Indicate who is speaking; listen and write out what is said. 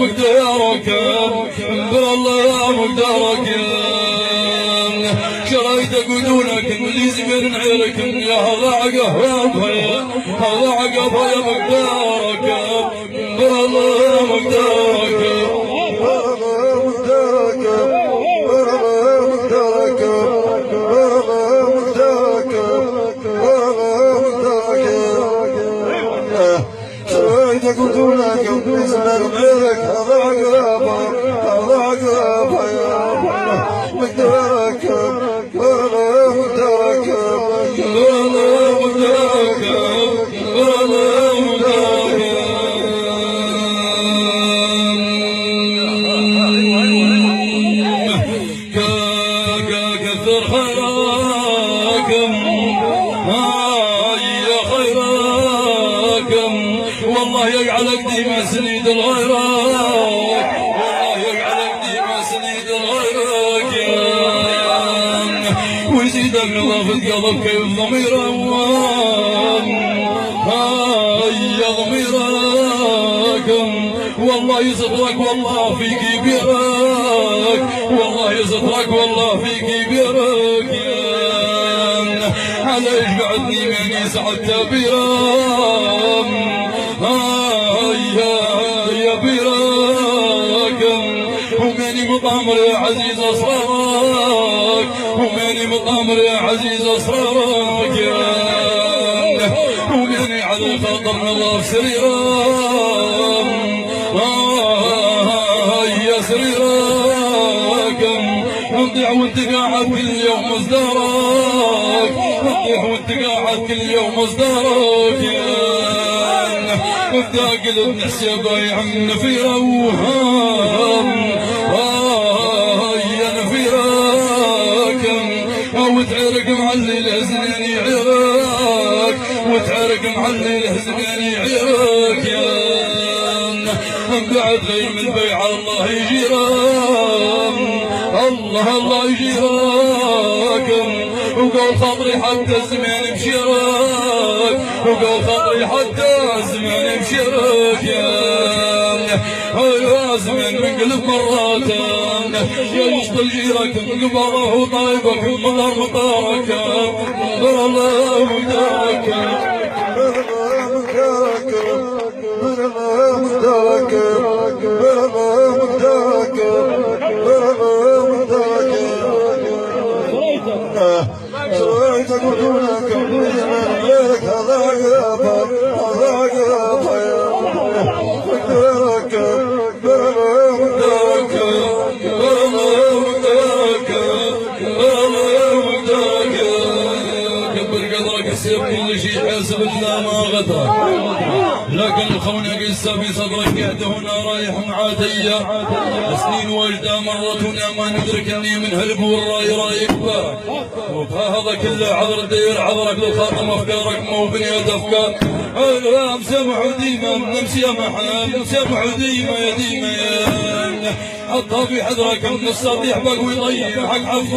Speaker 1: مقدارك بالله يا مقدارك شرايدك ودونك اللي زمن عيرك يا هذا عقبها يا مقدارك بالله يا مقدارك شرايدك ودونك اللي زمن عيرك هذا عقبها يا مقدارك كثر خيراكم يا خيراكم والله يجعلك ديما سنيد الغيراك والله يجعلك ديما سنيد الغيراك ويزيدك نظافة قلبك كيف ضميرك يا ضميرك والله يسترك والله فيك يبيرك والله يسترك والله فيك يبيرك عليك بعدني من يسعد تبيرك يا بيرك وماني مطامر يا عزيز اسرارك وماني مطامر يا عزيز اسرارك وماني على الخاطر نظاف سريرك يا سريرك نضيع وانت قاعد كل يوم مصدرك نضيع وانت قاعد كل يوم مصدرك وابدا قلب نحسي بايع النفيرة يا نفيرك وتعرق معلي الهزنان يعيرك وتعرق معلي الهزنان يعيرك بعد غير من بيع الله يجيرك الله يجيرك وقول خاطري حتى الزمان بشيرك وقول خاطري حتى الزمان بشيرك يا زمان من قلب مرات يا يشطل جيرك قبره وطايبك مطار مطارك الله مدارك شرايدك ودونك غيرك هذا عقبها يا مقدارك كبر قدرك السيف كل شيء حاسب لا ما غدرك لكن الخونة قصة في صدرك قاعدة هنا رايح معاتية سنين واجدة مرت هنا ما ندرك اني من هالبور راي كبار وهذا كله عذر دير عذرك للخاطم افكارك مو بنياد افكار مسامح ديما مسامح ديما يا ديما حطها في حذرك من السطيح بقوي يضيع حق حفظ